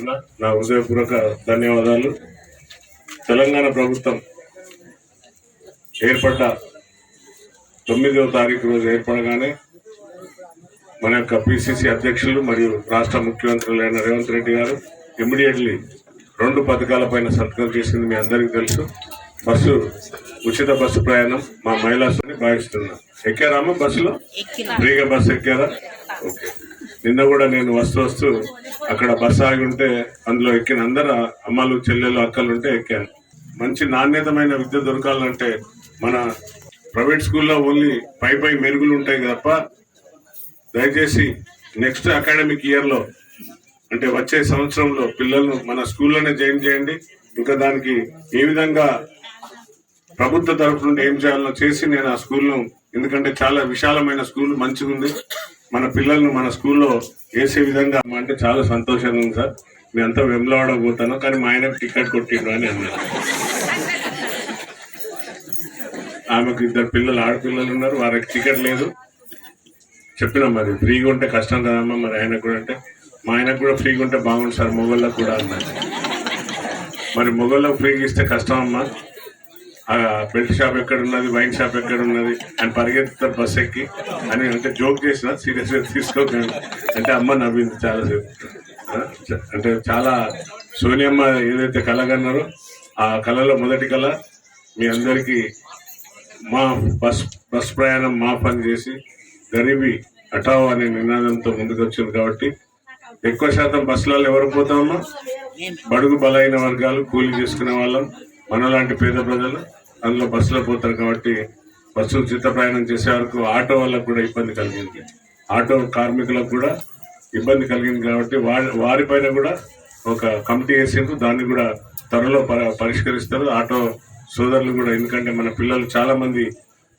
చెప్తున్నా. నా హృదయపూర్వక ధన్యవాదాలు. తెలంగాణ ప్రభుత్వం ఏర్పడ్డ 9వ తారీఖు రోజు ఏర్పడగానే మన యొక్క పిసిసి అధ్యక్షులు మరియు రాష్ట్ర ముఖ్యమంత్రులైన రేవంత్ రెడ్డి గారు ఇమ్మీడియట్లీ 2 పథకాల పైన సంతకం చేసింది మీ అందరికీ తెలుసు. ఉచిత బస్సు ప్రయాణం మా మహిళాని భావిస్తున్నా. ఎక్కారామా బస్సులో? ఫ్రీగా బస్సు ఎక్కారా? ఓకే. నిన్న కూడా నేను వస్తూ అక్కడ బస్సు ఆగి ఉంటే అందులో ఎక్కిన అందరు అమ్మలు చెల్లెలు అక్కలు ఉంటే ఎక్కాను. మంచి నాణ్యతమైన విద్య దొరకాలంటే మన ప్రైవేట్ స్కూల్లో ఓన్లీ పై మెరుగులు ఉంటాయి తప్ప దయచేసి నెక్స్ట్ అకాడమిక్ ఇయర్ లో అంటే వచ్చే సంవత్సరంలో పిల్లలను మన స్కూల్లోనే జాయిన్ చేయండి. ఇంకా దానికి ఏ విధంగా ప్రభుత్వ తరఫు నుండి ఏం చేయాలో చేసి నేను ఆ స్కూల్ను, ఎందుకంటే చాలా విశాలమైన స్కూల్ మంచిగా ఉంది, మన పిల్లలను మన స్కూల్లో వేసే విధంగా అంటే చాలా సంతోషంగా ఉంది సార్. మీ అంతా వెమ్లవాడ పోతాను కానీ మా ఆయనకు టికెట్ కొట్టిండు అని అన్నారు. ఆమెకు 2 పిల్లలు ఆడపిల్లలు ఉన్నారు, వారికి టికెట్ లేదు. చెప్పినా మరి ఫ్రీగా ఉంటే కష్టం కదమ్మా, మరి ఆయనకు కూడా అంటే మా ఆయనకు కూడా ఫ్రీగా ఉంటే బాగుంది సార్, మొగోళ్ళకు కూడా అన్నారు. మరి మొగోళ్ళకు ఫ్రీగా ఇస్తే కష్టం అమ్మా, బెల్ట్ షాప్ ఎక్కడ ఉన్నది, వైన్ షాప్ ఎక్కడ ఉన్నది అని పరిగెత్తుతారు బస్ ఎక్కి అని అంటే జోక్ చేసిన, సీరియస్ గా తీసుకోకండి అంటే అమ్మ నవ్వింది చాలాసేపు. అంటే చాలా సోనియమ్మ ఏదైతే కలగన్నారో ఆ కళలో మొదటి కళ మీ అందరికీ మా బస్ ప్రయాణం మా పని చేసి గరీబీ హఠావో అనే నినాదంతో ముందుకు వచ్చింది. కాబట్టి ఎక్కువ శాతం బస్సులలో ఎవరు పోతామమ్మా? బడుగు బలైన వర్గాలు, కూలీ చేసుకునే వాళ్ళం, మనలాంటి పేద ప్రజలు అందులో బస్సులో పోతారు. కాబట్టి బస్సు ఉచిత ప్రయాణం చేసే వరకు ఆటో వాళ్ళకు కూడా ఇబ్బంది కలిగింది, ఆటో కార్మికులకు కూడా ఇబ్బంది కలిగింది. కాబట్టి వారిపైన కూడా ఒక కమిటీ వేసిండ్రు, దాన్ని కూడా త్వరలో పరిష్కరిస్తారు. ఆటో సోదరులు కూడా, ఎందుకంటే మన పిల్లలు చాలా మంది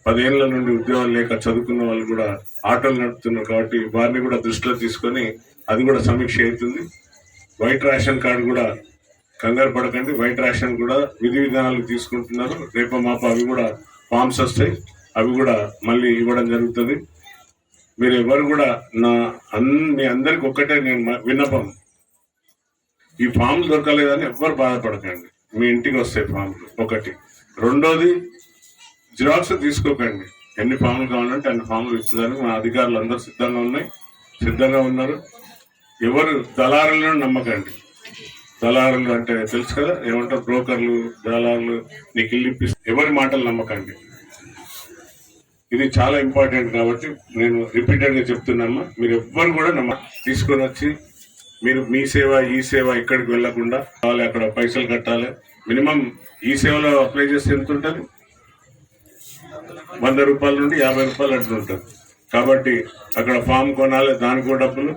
10 ఏళ్ల నుండి ఉద్యోగాలు లేక చదువుకున్న వాళ్ళు కూడా ఆటోలు నడుపుతున్నారు. కాబట్టి వారిని కూడా దృష్టిలో తీసుకొని అది కూడా సమీక్ష అవుతుంది. వైట్ రేషన్ కార్డు కూడా కంగారు పడకండి, వైట్ రేషన్ కూడా విధి విధానాలు తీసుకుంటున్నారు. రేపు మాపు అవి కూడా ఫామ్స్ వస్తాయి, అవి కూడా మళ్ళీ ఇవ్వడం జరుగుతుంది. మీరు ఎవరు కూడా మీ అందరికి ఒక్కటే నేను విన్నపం, ఈ ఫామ్లు దొరకలేదని ఎవ్వరు బాధపడకండి, మీ ఇంటికి వస్తాయి ఫామ్లు. ఒకటి. రెండోది, జిరాక్స్ తీసుకోకండి. ఎన్ని ఫామ్లు కావాలంటే అన్ని ఫామ్లు ఇచ్చేదానికి మా అధికారులు అందరూ సిద్ధంగా ఉన్నారు. ఎవరు దళారులను నమ్మకండి. దళారులు అంటే తెలుసు కదా, ఏమంటారు, బ్రోకర్లు, దళారులు, నీకు ఇల్లు ఇప్పిస్తారు, ఎవరి మాటలు నమ్మకండి. ఇది చాలా ఇంపార్టెంట్. కాబట్టి నేను రిపీటెడ్ గా చెప్తున్నామ్మా, మీరు ఎవ్వరు కూడా తీసుకొని వచ్చి మీరు మీ సేవ ఈ సేవ ఎక్కడికి వెళ్లకుండా అక్కడ పైసలు కట్టాలి. మినిమం ఈ సేవలో అప్లై చేస్తే ఎంత ఉంటుంది? 100 రూపాయల నుండి 50 రూపాయలు అట్లా ఉంటుంది. కాబట్టి అక్కడ ఫామ్ కొనాలి, దానికో డబ్బులు.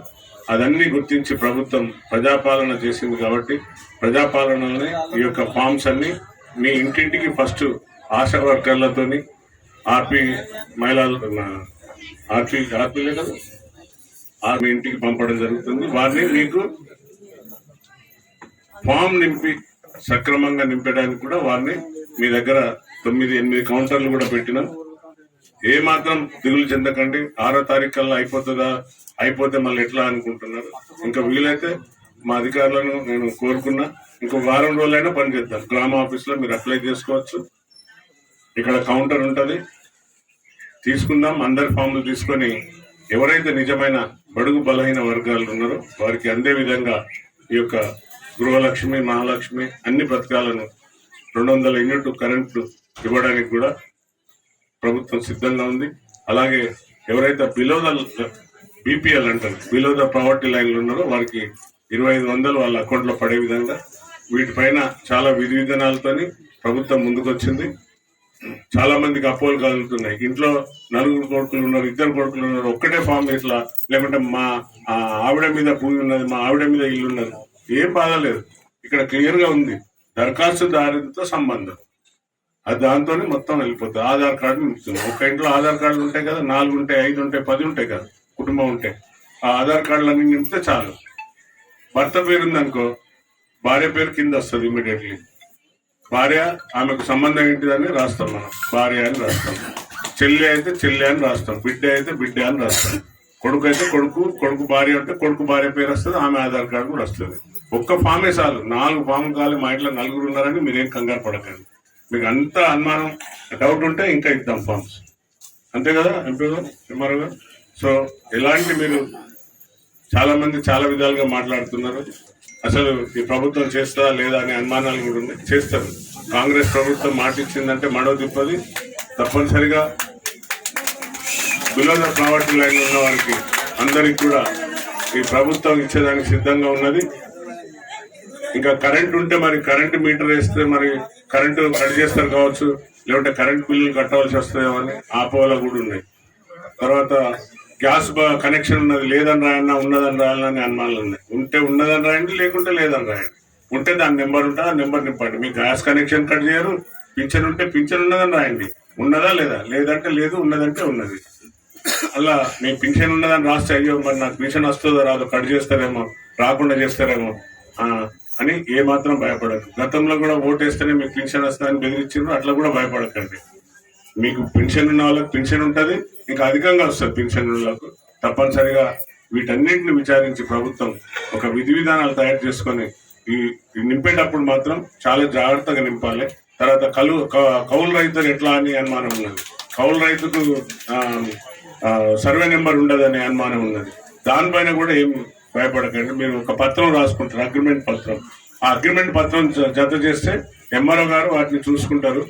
అదన్నీ గుర్తించి ప్రభుత్వం ప్రజాపాలన చేసింది. కాబట్టి ప్రజాపాలనని ఈ యొక్క ఫామ్స్ అన్ని మీ ఇంటింటికి ఫస్ట్ ఆశా వర్కర్లతోని ఆర్పీ మహిళలు ఆర్పీలే కదా మీ ఇంటికి పంపడం జరుగుతుంది. వారిని మీకు ఫామ్ నింపి సక్రమంగా నింపడానికి కూడా వారిని మీ దగ్గర 9-8 కౌంటర్లు కూడా పెట్టినాం. ఏ మాత్రం దిగులు చెందకండి. 6వ తారీఖు కల్లా అయిపోతుందా, అయిపోతే మళ్ళీ ఎట్లా అనుకుంటున్నారు. ఇంకా వీలైతే మా అధికారులను నేను కోరుకున్నా, ఇంకో వారం రోజులైనా పనిచేద్దాం. గ్రామ ఆఫీస్ లో మీరు అప్లై చేసుకోవచ్చు, ఇక్కడ కౌంటర్ ఉంటుంది, తీసుకుందాం. అందరి ఫామ్లు తీసుకొని ఎవరైతే నిజమైన బడుగు బలహీన వర్గాలు ఉన్నారో వారికి అందే విధంగా ఈ యొక్క గృహలక్ష్మి, మహాలక్ష్మి అన్ని పథకాలను 200 యూనిట్ కరెంటు ఇవ్వడానికి కూడా ప్రభుత్వం సిద్ధంగా ఉంది. అలాగే ఎవరైతే బిలో ద బీపీఎల్ అంటారు, బిలో ద పావర్టీ లైన్లు ఉన్నారో వారికి 2500 వాళ్ళ అకౌంట్ లో పడే విధంగా వీటిపైన చాలా విధి విధానాలతోని ప్రభుత్వం ముందుకొచ్చింది. చాలా మందికి అపోలు కలుగుతున్నాయి. ఇంట్లో 4 కొడుకులు ఉన్నారు, 2 కొడుకులు ఉన్నారు, ఒక్కటే ఫామ్ ఇట్లా, లేకుంటే మా ఆవిడ మీద భూమి ఉన్నది, మా ఆవిడ మీద ఇల్లు ఉన్నది, ఏం బాధ లేదు. ఇక్కడ క్లియర్ గా ఉంది, దరఖాస్తుదారుతో సంబంధం, అది దాంతోనే మొత్తం వెళ్ళిపోతుంది. ఆధార్ కార్డు నింపుతుంది. ఒక ఇంట్లో ఆధార్ కార్డులు ఉంటాయి కదా, 4 ఉంటాయి, 5 ఉంటాయి, 10 ఉంటాయి కదా, కుటుంబం ఉంటే ఆ ఆధార్ కార్డులన్నీ నింపితే చాలు. భర్త పేరుంది అనుకో, భార్య పేరు కింద వస్తుంది ఇమీడియట్లీ. భార్య, ఆమెకు సంబంధం ఏంటిదని రాస్తాం మనం, భార్య అని రాస్తాం. చెల్లి అయితే చెల్లి అని రాస్తాం, బిడ్డ అయితే బిడ్డ అని రాస్తాం. కొడుకు అయితే కొడుకు భార్య అంటే కొడుకు భార్య పేరు వస్తుంది, ఆమె ఆధార్ కార్డు కూడా వస్తుంది. ఒక్క ఫామే చాలు, 4 ఫామ్ కావాలి. మా ఇంట్లో 4 ఉన్నారని మీరేం కంగారు పడకండి. మీకు అంత అనుమానం డౌట్ ఉంటే ఇంకా ఇద్దాం ఫామ్స్, అంతే కదా ఎంపీ గారు, ఎంఆర్ఓ గారు. సో ఎలాంటి మీరు చాలా మంది చాలా విధాలుగా మాట్లాడుతున్నారు. అసలు ఈ ప్రభుత్వం చేస్తుందా లేదా అనే అనుమానాలు కూడా ఉన్నాయి. చేస్తారు. కాంగ్రెస్ ప్రభుత్వం మాట ఇచ్చిందంటే మడవ తిప్పది. తప్పనిసరిగా బిలో ద పావర్టీ లైన్ ఉన్న వారికి అందరికి కూడా ఈ ప్రభుత్వం ఇచ్చేదానికి సిద్ధంగా ఉన్నది. ఇంకా కరెంట్ ఉంటే మరి కరెంటు మీటర్ వేస్తే మరి కరెంటు కట్ చేస్తారు కావచ్చు, లేకుంటే కరెంట్ బిల్లులు కట్టవలసి వస్తాయేమో అని ఆపోవలా కూడా ఉన్నాయి. తర్వాత గ్యాస్ కనెక్షన్ ఉన్నది, లేదని రాయన్నా ఉన్నదని రాయాలని అనుమానాలు ఉన్నాయి. ఉంటే ఉన్నదని రాయండి, లేకుంటే లేదని రాయండి. ఉంటే దాని నెంబర్ ఉంటుంది, ఆ నెంబర్ నింపండి. మీకు గ్యాస్ కనెక్షన్ కట్ చేయరు. పింఛన్ ఉంటే పింఛన్ ఉన్నదని రాయండి, ఉన్నదా లేదా, లేదంటే లేదు, ఉన్నదంటే ఉన్నది. అలా మీకు పింఛన్ ఉన్నదని రాస్తే అయ్యో మరి నాకు పింఛన్ వస్తుందో రాదో, కట్ చేస్తారేమో, రాకుండా చేస్తారేమో అని ఏ మాత్రం భయపడదు. గతంలో కూడా ఓటేస్తేనే మీకు పెన్షన్ వస్తుందని బెదిరించారు, అట్లా కూడా భయపడకండి. మీకు పెన్షన్ ఉన్న వాళ్ళకి పెన్షన్ ఉంటుంది, ఇంకా అధికంగా వస్తుంది పెన్షన్ వాళ్ళకు. తప్పనిసరిగా వీటన్నింటిని విచారించి ప్రభుత్వం ఒక విధి విధానాలు తయారు చేసుకొని ఈ నింపేటప్పుడు మాత్రం చాలా జాగ్రత్తగా నింపాలి. తర్వాత కౌలు రైతులు ఎట్లా అని అనుమానం ఉన్నది. కౌలు రైతుకు సర్వే నెంబర్ ఉండదనే అనుమానం ఉన్నది. దానిపైన కూడా ఏం భయపడకండి. మీరు ఒక పత్రం రాసుకుంటారు, అగ్రిమెంట్ పత్రం. ఆ అగ్రిమెంట్ పత్రం జత చేస్తే ఎంఆర్ఓ గారు వాటిని చూసుకుంటారు,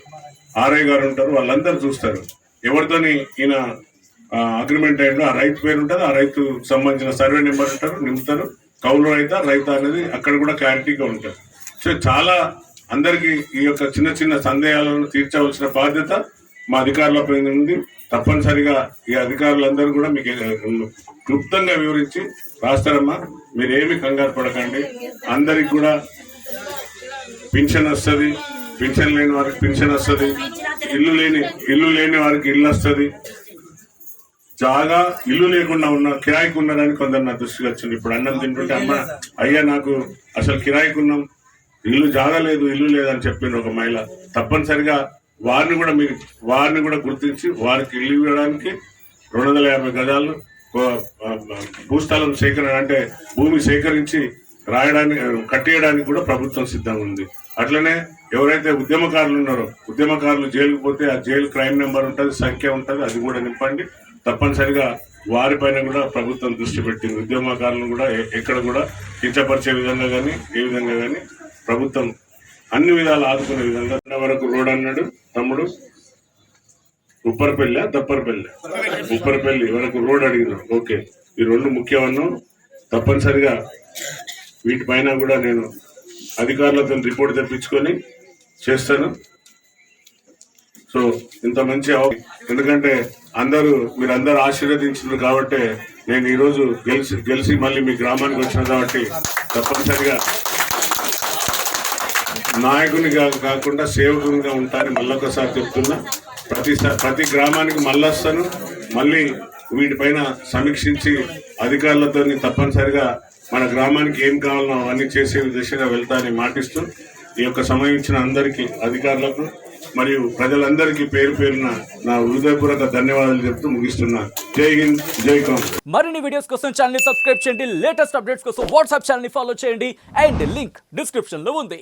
ఆర్ఐ గారు ఉంటారు, వాళ్ళందరూ చూస్తారు ఎవరితోని ఈయన అగ్రిమెంట్ అయ్యిందో. ఆ రైతు పేరు ఉంటుంది, ఆ రైతు సంబంధించిన సర్వే నెంబర్ ఉంటారు, నింపుతారు. కౌలు రైతా అనేది అక్కడ కూడా క్లారిటీగా ఉంటుంది. సో చాలా అందరికీ ఈ యొక్క చిన్న చిన్న సందేహాలను తీర్చవలసిన బాధ్యత మా అధికారులపై ఉంది. తప్పనిసరిగా ఈ అధికారులందరూ కూడా మీకు క్లుప్తంగా వివరించి రాస్తారమ్మా. మీరేమి కంగారు పడకండి. అందరికి కూడా పింఛన్ వస్తుంది, పింఛన్ లేని వారికి పింఛన్ వస్తుంది, ఇల్లు లేని వారికి ఇల్లు వస్తుంది. జాగా ఇల్లు లేకుండా ఉన్న కిరాయికి ఉన్నారని కొందరు నా దృష్టికి వచ్చింది. ఇప్పుడు అన్నం తింటుంటే అమ్మ అయ్యా నాకు అసలు కిరాయికి ఉన్నాం, ఇల్లు జాగా లేదు, ఇల్లు లేదని చెప్పిండ్రు ఒక మహిళ. తప్పనిసరిగా వారిని కూడా గుర్తించి వారికి ఇల్లు ఇవ్వడానికి 250 గజాలు భూస్థలం సేకరణ అంటే భూమి సేకరించి కట్టేయడానికి కూడా ప్రభుత్వం సిద్ధంగా ఉంది. అట్లనే ఎవరైతే ఉద్యమకారులు ఉన్నారో, ఉద్యమకారులు జైలుకు పోతే ఆ జైలు క్రైమ్ నెంబర్ ఉంటుంది, సంఖ్య ఉంటుంది, అది కూడా నింపండి. తప్పనిసరిగా వారిపైన కూడా ప్రభుత్వం దృష్టి పెట్టింది. ఉద్యమకారులను కూడా ఎక్కడ కూడా కించపరిచే విధంగా కానీ ఏ విధంగా కానీ ప్రభుత్వం అన్ని విధాలు ఆదుకునే విధంగా వరకు రోడ్ అన్నాడు తమ్ముడు. ఉప్పరపల్లి వరకు రోడ్ అడిగినాం. ఓకే, ఈ 2 ముఖ్యమన్నాం. తప్పనిసరిగా వీటిపైన కూడా నేను అధికారులతో రిపోర్ట్ తెప్పించుకొని చేస్తాను. సో ఇంత మంచి ఎందుకంటే మీరందరూ ఆశీర్వదించారు కాబట్టి నేను ఈరోజు గెలిచి మళ్ళీ మీ గ్రామానికి వచ్చిన కాబట్టి తప్పనిసరిగా నాయకునిగా కాకుండా సేవకునిగా ఉంటానని మళ్ళొకసారి చెప్తున్నా. ప్రతి గ్రామానికి మళ్ళీ వస్తాను. మళ్ళీ వీటిపైన సమీక్షించి అధికారులతో తప్పనిసరిగా మన గ్రామానికి ఏం కావాలనో అవన్నీ చేసే దిశగా వెళ్తానని మాటిస్తూ ఈ యొక్క సమయం ఇచ్చిన అందరికీ, అధికారులకు మరియు ప్రజలందరికీ పేరు పేరున నా హృదయపూర్వక ధన్యవాదాలు చెప్తూ ముగిస్తున్నా. జై హింద్, జై కాంగ్రెస్. మరిన్ని వీడియోస్ కోసం ఛానల్ ని సబ్స్క్రైబ్ చేయండి, లేటెస్ట్ అప్డేట్స్ కోసం వాట్సాప్ ఛానల్ ని ఫాలో చేయండి అండ్ లింక్ డిస్క్రిప్షన్ లో ఉంది.